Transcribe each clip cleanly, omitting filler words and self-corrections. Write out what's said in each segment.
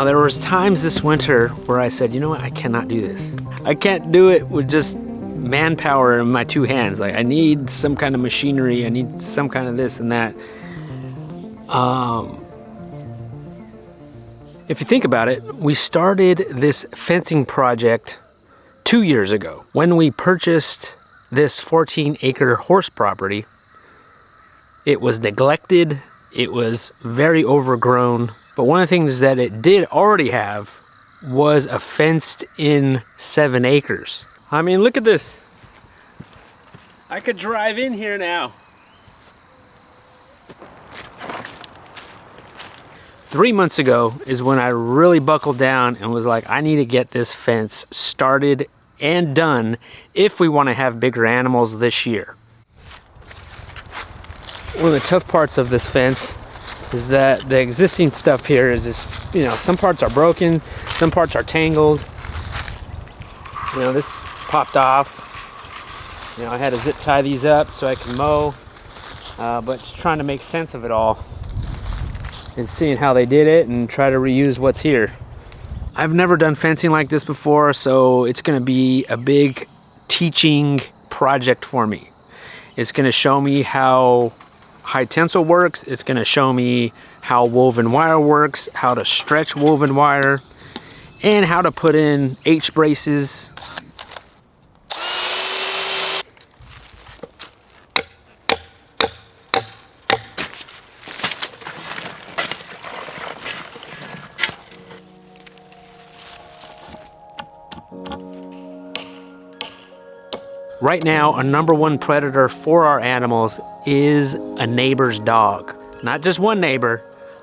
Now there was times this winter where I said, you know what, I cannot do this. I can't do it with just manpower in my two hands. Like I need some kind of machinery, I need some kind of this and that. If you think about it, we started this fencing project 2 years ago. When we purchased this 14-acre horse property, it was neglected, it was very overgrown, but one of the things that it did already have was a fenced-in 7 acres. I mean, look at this. I could drive in here now. 3 months ago is when I really buckled down and was like, I need to get this fence started and done if we want to have bigger animals this year. One of the tough parts of this fence is that the existing stuff here is just, you know, some parts are broken, some parts are tangled. You know, this popped off. You know, I had to zip tie these up so I can mow, but just trying to make sense of it all and seeing how they did it and try to reuse what's here. I've never done fencing like this before, so it's gonna be a big teaching project for me. It's gonna show me how high tensile works, it's gonna show me how woven wire works, how to stretch woven wire, and how to put in H braces. Right now, a #1 predator for our animals is a neighbor's dog. Not just one neighbor,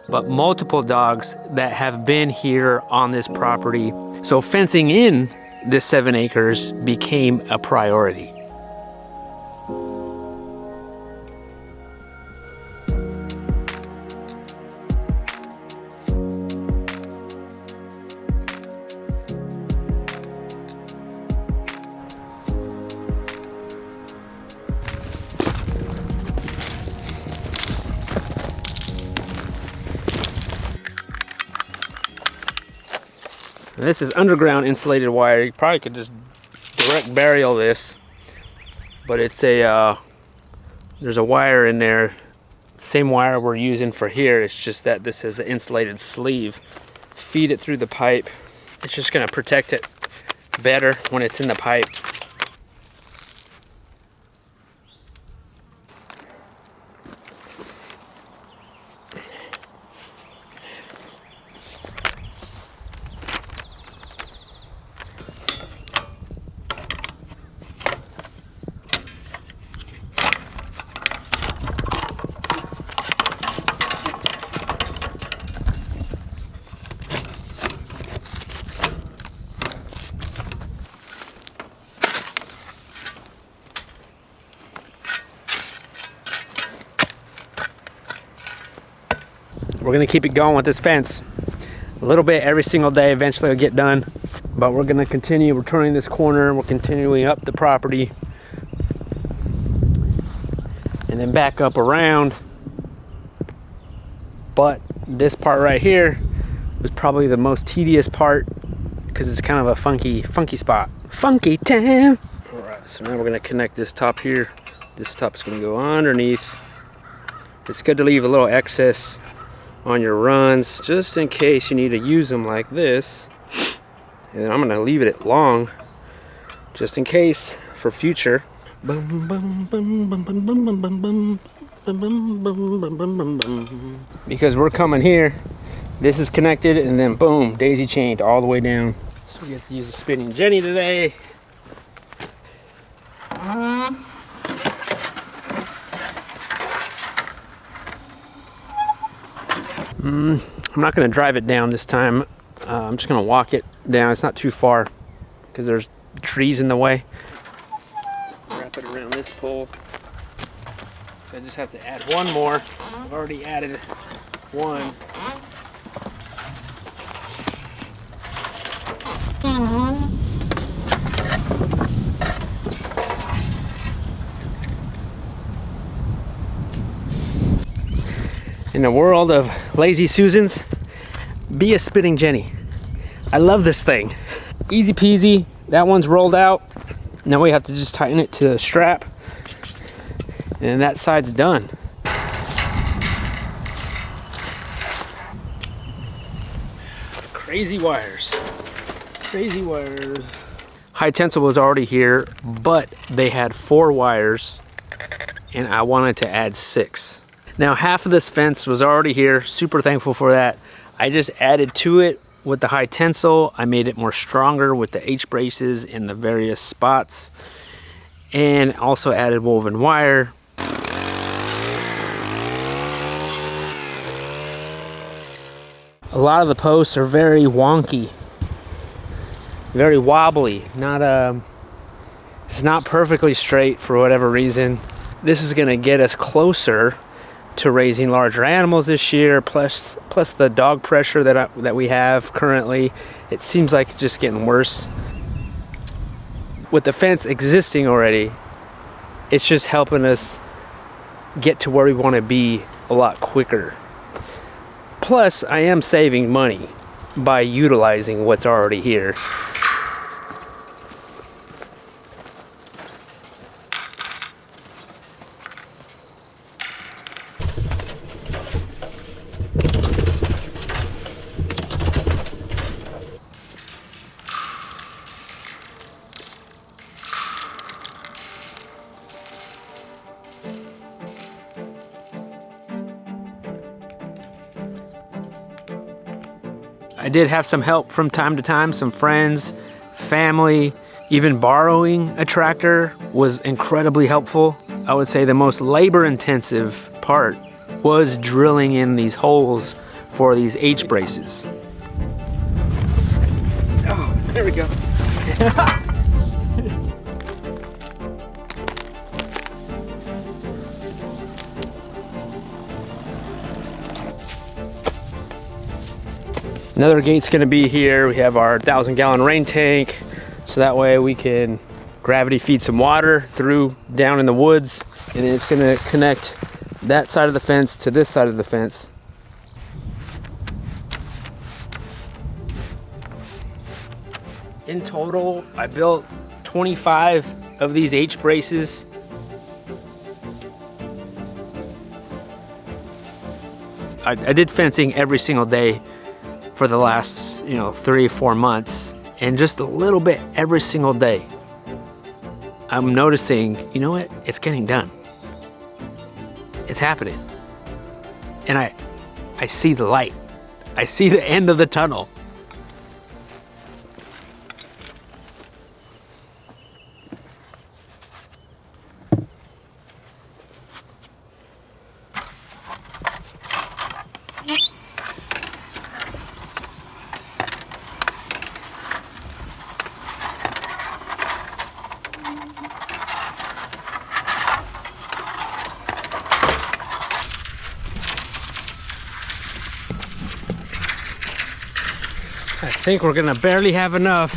but multiple dogs that have been here on this property. So fencing in this 7 acres became a priority. This is underground insulated wire. You probably could just direct burial this, but it's a there's a wire in there, same wire we're using for here. It's just that this is an insulated sleeve. Feed it through the pipe. It's just gonna protect it better when it's in the pipe. We're gonna keep it going with this fence. A little bit every single day, eventually it'll get done. But we're gonna continue, we're turning this corner, we're continuing up the property. And then back up around. But this part right here was probably the most tedious part because it's kind of a funky spot. Funky town. All right, so now we're gonna connect this top here. This top's gonna go underneath. It's good to leave a little excess on your runs just in case you need to use them like this. And I'm gonna leave it long just in case for future. Because we're coming here, this is connected, and then boom, daisy chained all the way down. So we get to use a spinning jenny today. I'm not going to drive it down this time. I'm just going to walk it down. It's not too far because there's trees in the way. Wrap it around this pole. So I just have to add one more. I've already added one. In the world of lazy Susans, Be a spinning Jenny. I love this thing. Easy peasy. That one's rolled out. Now we have to just tighten it to the strap. And that side's done. Crazy wires. Crazy wires. High tensile was already here, but they had 4 wires and I wanted to add 6. Now half of this fence was already here. Super thankful for that. I just added to it with the high tensile. I made it more stronger with the H braces in the various spots, and also added woven wire. A lot of the posts are very wonky, very wobbly. It's not perfectly straight for whatever reason. This is going to get us closer to raising larger animals this year, plus the dog pressure that we have currently. It seems like it's just getting worse. With the fence existing already, it's just helping us get to where we want to be a lot quicker. Plus, I am saving money by utilizing what's already here. I did have some help from time to time, some friends, family. Even borrowing a tractor was incredibly helpful. I would say the most labor-intensive part was drilling in these holes for these H braces. Oh, there we go. Another gate's gonna be here. We have our 1,000-gallon rain tank, so that way we can gravity feed some water through down in the woods, and it's gonna connect that side of the fence to this side of the fence. In total, I built 25 of these H braces. I did fencing every single day for the last 3 or 4 months, and just a little bit every single day. I'm noticing, you know what, it's getting done. It's happening. And I see the light. I see the end of the tunnel. I think we're gonna barely have enough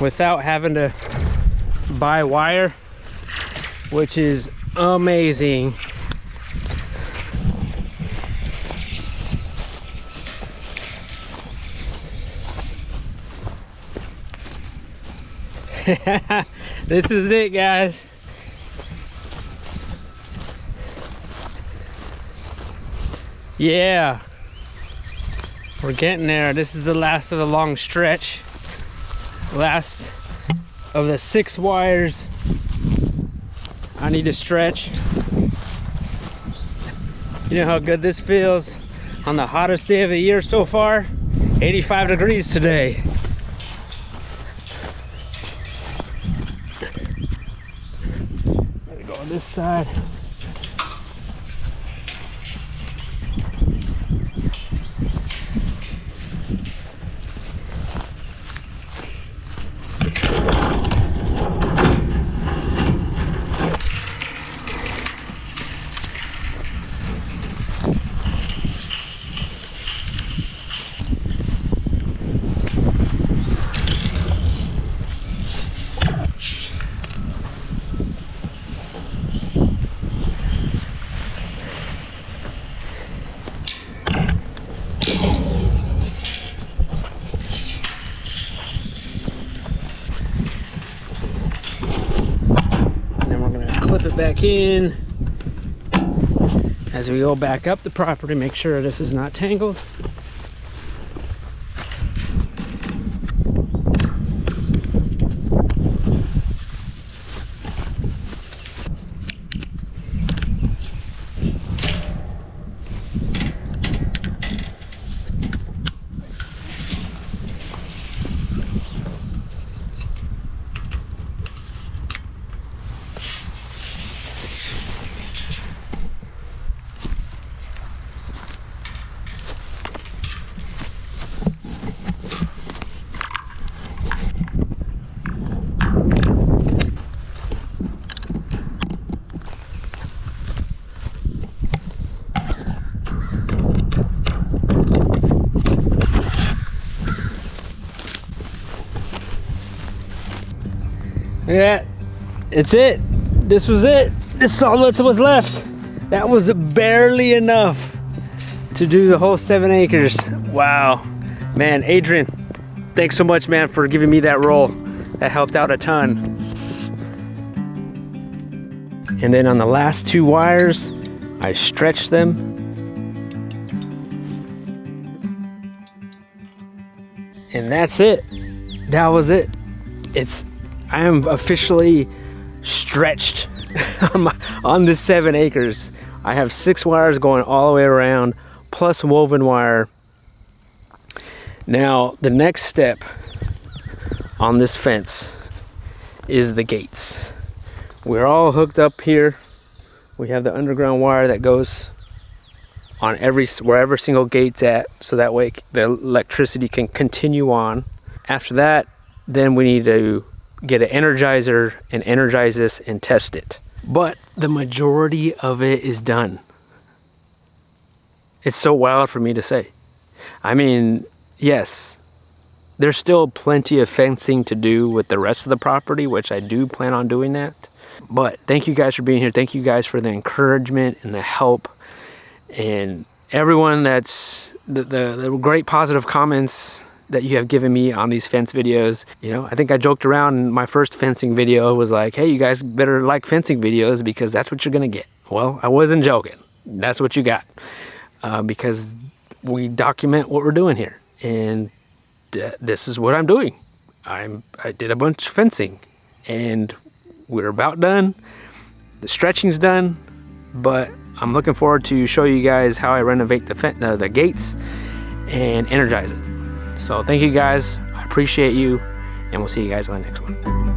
without having to buy wire, which is amazing. This is it, guys. Yeah, we're getting there. This is the last of the long stretch. Last of the 6 wires I need to stretch. You know how good this feels on the hottest day of the year so far? 85 degrees today. Gotta go on this side. it back in. As we go back up the property, make sure this is not tangled. Look at that. It's it. This was it. This is all that was left. That was barely enough to do the whole 7 acres. Wow. Man, Adrian, thanks so much, man, for giving me that roll. That helped out a ton. And then on the last 2 wires, I stretched them. And that's it. That was it. I am officially stretched on this 7 acres. I have 6 wires going all the way around, plus woven wire. Now, the next step on this fence is the gates. We're all hooked up here. We have the underground wire that goes on wherever single gate's at, so that way the electricity can continue on. After that, then we need to get an energizer and energize this and test it. But the majority of it is done. It's so wild for me to say. I mean, yes, there's still plenty of fencing to do with the rest of the property, which I do plan on doing that. But thank you guys for being here. Thank you guys for the encouragement and the help, and everyone that's the great positive comments that you have given me on these fence videos. You know, I think I joked around in my first fencing video, was like, hey, you guys better like fencing videos because that's what you're gonna get. Well, I wasn't joking. That's what you got. Because we document what we're doing here. And this is what I'm doing. I did a bunch of fencing and we're about done. The stretching's done, but I'm looking forward to show you guys how I renovate the gates and energize it. So thank you guys, I appreciate you, and we'll see you guys on the next one.